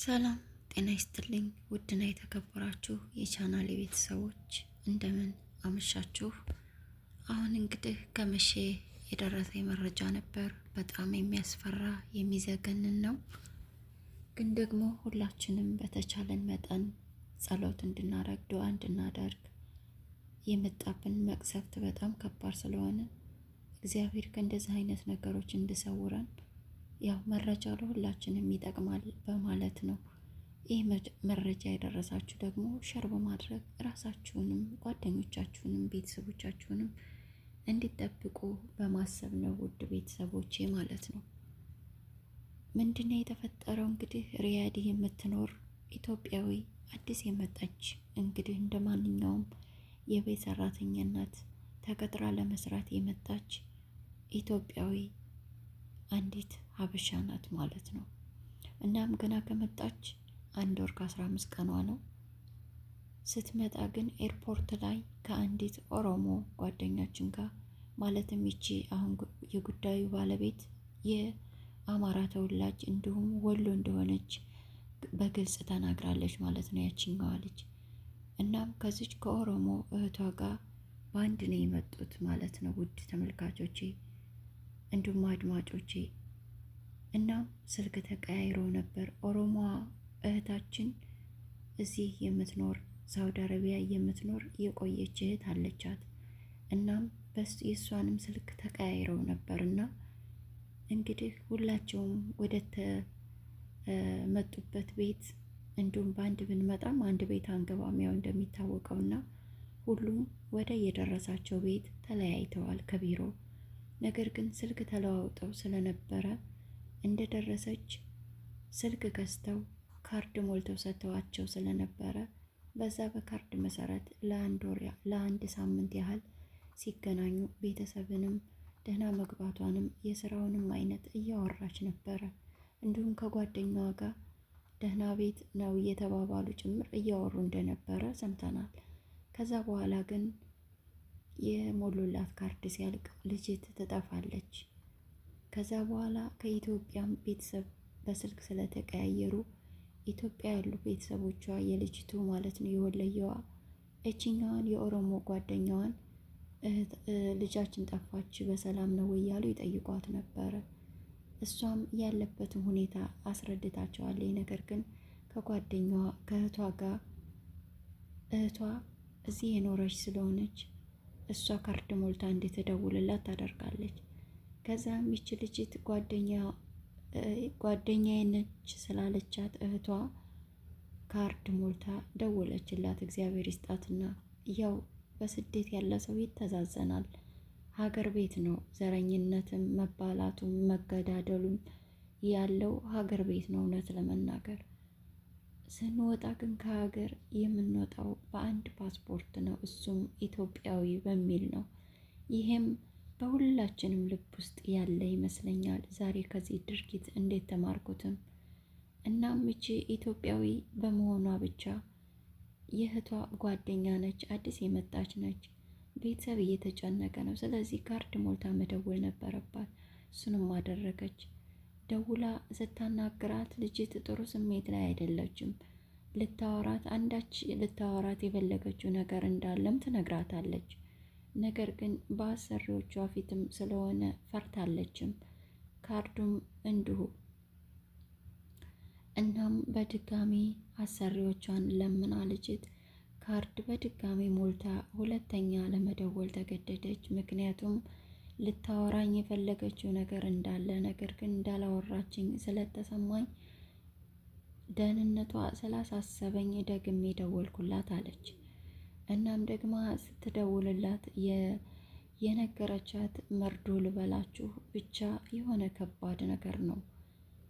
ሰላም ጤና ይስጥልኝ። ውድና የተከበራችሁ የቻናሌ ቤተሰቦች እንደምን አመሻችሁ። አሁን እንግዲህ ከመቼ የደረሰኝ መረጃ ነበር። በጣም የሚያስፈራ የሚዘገንን ነው። ግን ደግሞ ሁላችንም በተቻለን መጠን ጸሎት እንድናደርግ ዱዓ እንድናደርግ የመጣብን መቅሰፍት በጣም ከባድ ስለሆነ እግዚአብሔር ከእንደዚህ አይነት ነገሮች እንዲሰውረን ያው መረጃ ለሁላችንም ይጠቅማል በማለት ነው። ይህ መረጃ የደረሳችሁ ደግሞ ሸር በማድረግ ራሳችሁንም ጓደኞቻችሁንም ቤተሰቦቻችሁንም እንዲጠብቁ በማሰብ ነው። ውድ ቤተሰቦቼ ማለት ነው። ምንድነው የተፈጠረው? እንግዲህ ሪያድ የምትኖር ኢትዮጵያዊ አዲስ የመጣች እንግዲህ እንደ ማንኛውም የቤት ሰራተኛነት ተቀጥራ ለመስራት የመጣች ኢትዮጵያዊ አንዲት ሀበሻ ናት ማለት ነው። እናም ገና ከመጣች 1 ወር ከ15 ቀኗ ነው። ስትመጣ ግን ኤርፖርት ላይ ከአንዲት ኦሮሞ ጓደኛችን ጋር ማለትም ይቺ አሁን የጉዳዩ ባለቤት የአማራ ተወላጅ እንዲሁም ወሎ እንደሆነች በግልጽ ተናግራለች ማለት ነው ያቺኛዋ ልጅ። እናም ከዚች ከኦሮሞ እህቷ ጋር በአንድ ነው የመጡት ማለት ነው። ውድ ተመልካቾቼ እንዲሁም አድማጮቼ እናም ስልክ ተቀያይሮ ነበር። ኦሮሞዋ እህታችን እዚህ የምትኖር ሳውዲ አረቢያ የምትኖር የቆየች እህት አለቻት። እናም የእሷንም ስልክ ተቀያይረው ነበርና እንግዲህ ሁላቸውም ወደ ተመጡበት ቤት እንዲሁም በአንድ ብንመጣም አንድ ቤት አንገባም ያው እንደሚታወቀውና ሁሉም ወደ የደረሳቸው ቤት ተለያይተዋል ከቢሮ። ነገር ግን ስልክ ተለዋውጠው ስለነበረ እንደደረሰች ስልክ ገዝተው ካርድ ሞልተው ሰጥተዋቸው ስለነበረ በዛ በካርድ መሰረት ለአንድ ሳምንት ያህል ሲገናኙ ቤተሰብንም ደህና መግባቷንም የስራውንም አይነት እያወራች ነበረ። እንዲሁም ከጓደኛዋ ጋር ደህና ቤት ነው እየተባባሉ ጭምር እያወሩ እንደነበረ ሰምተናል። ከዛ በኋላ ግን የሞሉላት ካርድ ሲያልቅ ልጅት ትጠፋለች። ከዛ በኋላ ከኢትዮጵያም ቤተሰብ በስልክ ስለተቀያየሩ ኢትዮጵያ ያሉ ቤተሰቦቿ የልጅቱ ማለት ነው የወለየዋ እችኛዋን የኦሮሞ ጓደኛዋን ልጃችን ጠፋች በሰላም ነው ወይ ያሉ ይጠይቋት ነበረ። እሷም ያለበትን ሁኔታ አስረድታቸዋለች። ነገር ግን ከጓደኛዋ ከእህቷ ጋር እህቷ እዚህ የኖረች ስለሆነች እሷ ካርድ ሞልታ እንድትደውልላት ታደርጋለች። ከዛም ይች ልጅት ጓደኛዬ ነች ስላለቻት እህቷ ካርድ ሞልታ ደወለችላት። እግዚአብሔር ይስጣትና ያው በስደት ያለ ሰው ይተዛዘናል። ሀገር ቤት ነው ዘረኝነትም መባላቱም መገዳደሉም ያለው ሀገር ቤት ነው። እውነት ለመናገር ስንወጣ ግን ከሀገር የምንወጣው በአንድ ፓስፖርት ነው፣ እሱም ኢትዮጵያዊ በሚል ነው። ይሄም በሁላችንም ልብ ውስጥ ያለ ይመስለኛል። ዛሬ ከዚህ ድርጊት እንዴት ተማርኩትም። እናም ይቺ ኢትዮጵያዊ በመሆኗ ብቻ የእህቷ ጓደኛ ነች፣ አዲስ የመጣች ነች። ቤተሰብ እየተጨነቀ ነው። ስለዚህ ካርድ ሞልታ መደወል ነበረባት። እሱንም አደረገች። ደውላ ስታናግራት ልጅት ጥሩ ስሜት ላይ አይደለችም። ልታወራት የፈለገችው ነገር እንዳለም ትነግራታለች። ነገር ግን በአሰሪዎቿ ፊትም ስለሆነ ፈርታለችም። ካርዱም እንዲሁ። እናም በድጋሚ አሰሪዎቿን ለምና ልጅት ካርድ በድጋሚ ሞልታ ሁለተኛ ለመደወል ተገደደች። ምክንያቱም ልታወራኝ የፈለገችው ነገር እንዳለ ነገር ግን እንዳላወራችኝ ስለተሰማኝ ደህንነቷ ስላሳሰበኝ ደግሜ ደወልኩላት አለች። እናም ደግማ ስትደውልላት የነገረቻት መርዶ ልበላችሁ ብቻ የሆነ ከባድ ነገር ነው።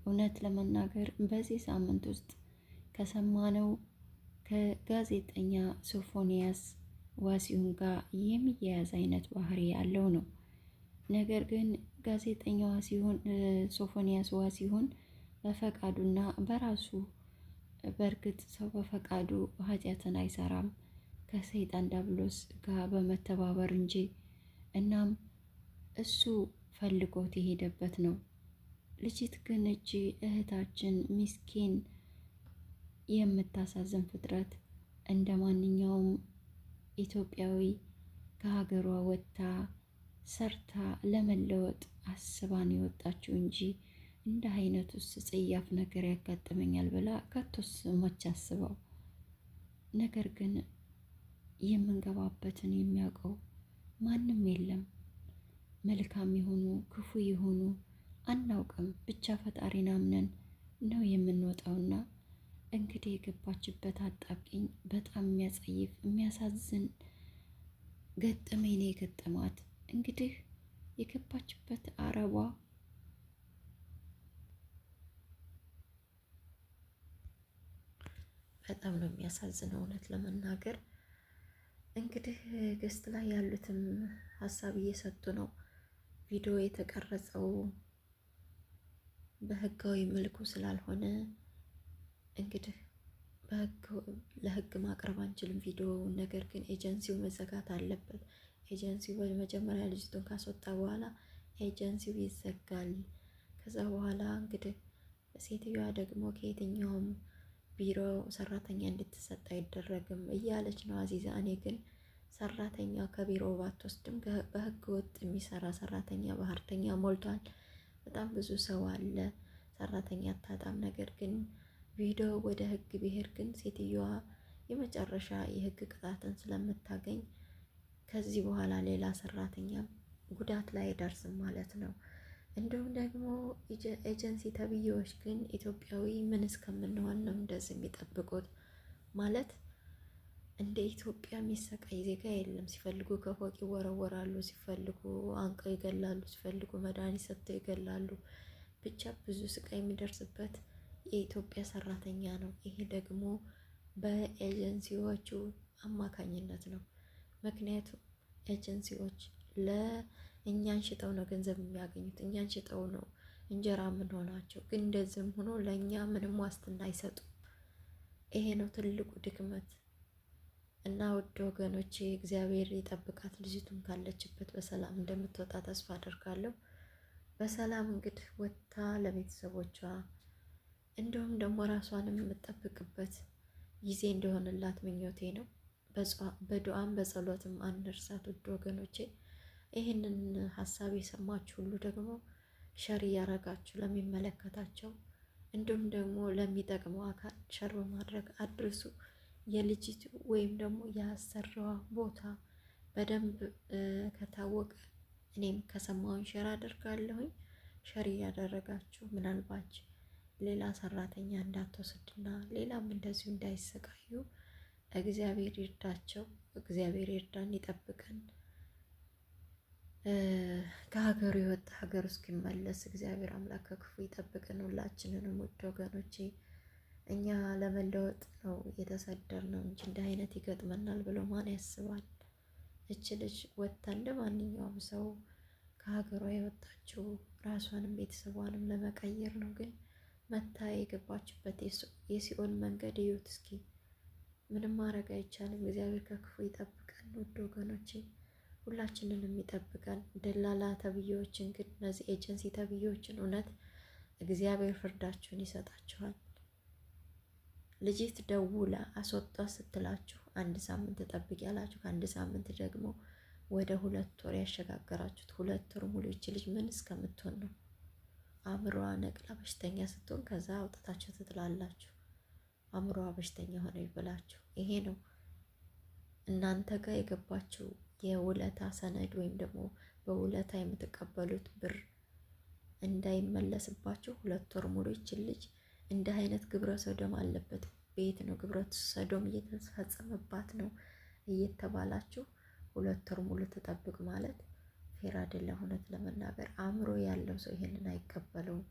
እውነት ለመናገር በዚህ ሳምንት ውስጥ ከሰማነው ከጋዜጠኛ ሶፎንያስ ዋሲሁን ጋር የሚያያዝ አይነት ባህሪ ያለው ነው። ነገር ግን ጋዜጠኛ ሶፎንያስ ዋሲሁን በፈቃዱና በራሱ በእርግጥ ሰው በፈቃዱ ኃጢአትን አይሰራም ከሰይጣን ዳብሎስ ጋር በመተባበር እንጂ። እናም እሱ ፈልጎት የሄደበት ነው። ልጅት ግን እህታችን ሚስኪን የምታሳዝን ፍጥረት እንደ ማንኛውም ኢትዮጵያዊ ከሀገሯ ወጥታ ሰርታ ለመለወጥ አስባን የወጣችው እንጂ እንደ አይነቱስ ጽያፍ ነገር ያጋጥመኛል ብላ ከቶስ መች አስበው። ነገር ግን የምንገባበትን የሚያውቀው ማንም የለም። መልካም የሆኑ ክፉ የሆኑ አናውቅም፣ ብቻ ፈጣሪን አምነን ነው የምንወጣውና እንግዲህ የገባችበት አጣብቂኝ በጣም የሚያጸይፍ የሚያሳዝን ገጠመኝ ነው የገጠማት። እንግዲህ የገባችበት አረቧ በጣም ነው የሚያሳዝነው እውነት ለመናገር። እንግዲህ ገስት ላይ ያሉትም ሀሳብ እየሰጡ ነው። ቪዲዮ የተቀረጸው በህጋዊ መልኩ ስላልሆነ እንግዲህ ለህግ ማቅረብ አንችልም ቪዲዮ። ነገር ግን ኤጀንሲው መዘጋት አለበት። ኤጀንሲው በመጀመሪያ ልጅቱን ካስወጣ በኋላ ኤጀንሲው ይዘጋል። ከዛ በኋላ እንግዲህ ሴትዮዋ ደግሞ ከየትኛውም ቢሮ ሰራተኛ እንድትሰጥ አይደረግም እያለች ነው አዚዛ። እኔ ግን ሰራተኛ ከቢሮ ባትወስድም በህገ ወጥ የሚሰራ ሰራተኛ ባህርተኛ ሞልቷል። በጣም ብዙ ሰው አለ፣ ሰራተኛ አታጣም። ነገር ግን ቪዲዮ ወደ ህግ ብሄር ግን ሴትዮዋ የመጨረሻ የህግ ቅጣትን ስለምታገኝ ከዚህ በኋላ ሌላ ሰራተኛ ጉዳት ላይ አይደርስም ማለት ነው። እንዲሁም ደግሞ ኤጀንሲ ተብዬዎች ግን ኢትዮጵያዊ ምን እስከምንሆን ነው እንደዚህ የሚጠብቁት? ማለት እንደ ኢትዮጵያ የሚሰቃይ ዜጋ የለም። ሲፈልጉ ከፎቅ ይወረወራሉ፣ ሲፈልጉ አንቀው ይገላሉ፣ ሲፈልጉ መድኃኒት ሰጥተው ይገላሉ። ብቻ ብዙ ስቃይ የሚደርስበት የኢትዮጵያ ሰራተኛ ነው። ይሄ ደግሞ በኤጀንሲዎቹ አማካኝነት ነው። ምክንያቱም ኤጀንሲዎች ለእኛን ሽጠው ነው ገንዘብ የሚያገኙት፣ እኛን ሽጠው ነው እንጀራ የምንሆናቸው። ግን እንደዚህም ሆኖ ለእኛ ምንም ዋስትና አይሰጡም። ይሄ ነው ትልቁ ድክመት። እና ውድ ወገኖቼ እግዚአብሔር ይጠብቃት። ልጅቱም ካለችበት በሰላም እንደምትወጣ ተስፋ አደርጋለሁ። በሰላም እንግዲህ ወጥታ ለቤተሰቦቿ እንዲሁም ደግሞ ራሷንም የምጠብቅበት ጊዜ እንደሆነላት ምኞቴ ነው። በዱዓም በጸሎትም አንርሳት ውድ ወገኖቼ። ይህንን ሀሳብ የሰማችሁ ሁሉ ደግሞ ሸር እያረጋችሁ ለሚመለከታቸው እንዲሁም ደግሞ ለሚጠቅመው አካል ሸር በማድረግ አድርሱ። የልጅቱ ወይም ደግሞ የአሰሪዋ ቦታ በደንብ ከታወቀ እኔም ከሰማውን ሸር አደርጋለሁኝ። ሸር እያደረጋችሁ ምናልባት ሌላ ሰራተኛ እንዳትወስድና ሌላም እንደዚሁ እንዳይሰቃዩ እግዚአብሔር ይርዳቸው። እግዚአብሔር ይርዳን፣ ይጠብቀን። ከሀገሩ የወጣ ሀገር እስኪመለስ እግዚአብሔር አምላክ ከክፉ ይጠብቀን ሁላችንንም። ውድ ወገኖቼ እኛ ለመለወጥ ነው የተሰደርነው እንጂ እንዲህ አይነት ይገጥመናል ብሎ ማን ያስባል? እች ልጅ ወጥታ እንደ ማንኛውም ሰው ከሀገሯ የወጣችው ራሷንም ቤተሰቧንም ለመቀየር ነው። ግን መታ የገባችበት የሲኦል መንገድ እዩት እስኪ። ምንም ማድረግ አይቻልም። እግዚአብሔር ከክፉ ይጠብቀን ውድ ወገኖቼ፣ ሁላችንንም ይጠብቀን። ደላላ ተብዬዎችን ግን እነዚህ ኤጀንሲ ተብዬዎችን እውነት እግዚአብሔር ፍርዳችሁን ይሰጣችኋል። ልጅት ደውላ አስወጣ ስትላችሁ 1 ሳምንት ጠብቅ ያላችሁ ከ1 ሳምንት ደግሞ ወደ 2 ወር ያሸጋገራችሁት 2 ወር ሙሉ ይች ልጅ ምን እስከምትሆን ነው? አእምሮዋ ነቅላ በሽተኛ ስትሆን ከዛ አውጥታችሁ ትጥላላችሁ። አእምሮዋ በሽተኛ ሆነ ይብላችሁ። ይሄ ነው እናንተ ጋር የገባችው የውለታ ሰነድ ወይም ደግሞ በውለታ የምትቀበሉት ብር እንዳይመለስባችሁ 2 ወር ሙሉ ይች ልጅ እንደ አይነት ግብረ ሰዶም አለበት ቤት ነው ግብረ ሰዶም እየተፈጸመባት ነው እየተባላችሁ 2 ወር ሙሉ ትጠብቅ ማለት ፌር አይደለም። እውነት ለመናገር አእምሮ ያለው ሰው ይሄንን አይቀበለውም።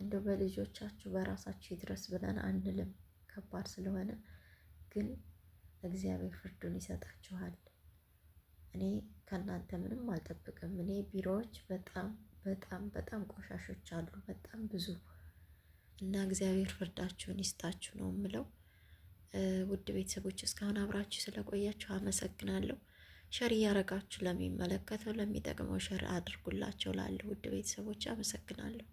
እንደው በልጆቻችሁ በራሳችሁ ይድረስ ብለን አንልም፣ ከባድ ስለሆነ ግን እግዚአብሔር ፍርዱን ይሰጣችኋል። እኔ ከእናንተ ምንም አልጠብቅም። እኔ ቢሮዎች በጣም በጣም በጣም ቆሻሾች አሉ፣ በጣም ብዙ እና እግዚአብሔር ፍርዳችሁን ይስጣችሁ ነው የምለው። ውድ ቤተሰቦች እስካሁን አብራችሁ ስለቆያችሁ አመሰግናለሁ። ሸር እያረጋችሁ ለሚመለከተው ለሚጠቅመው ሸር አድርጉላቸው ላለ ውድ ቤተሰቦች አመሰግናለሁ።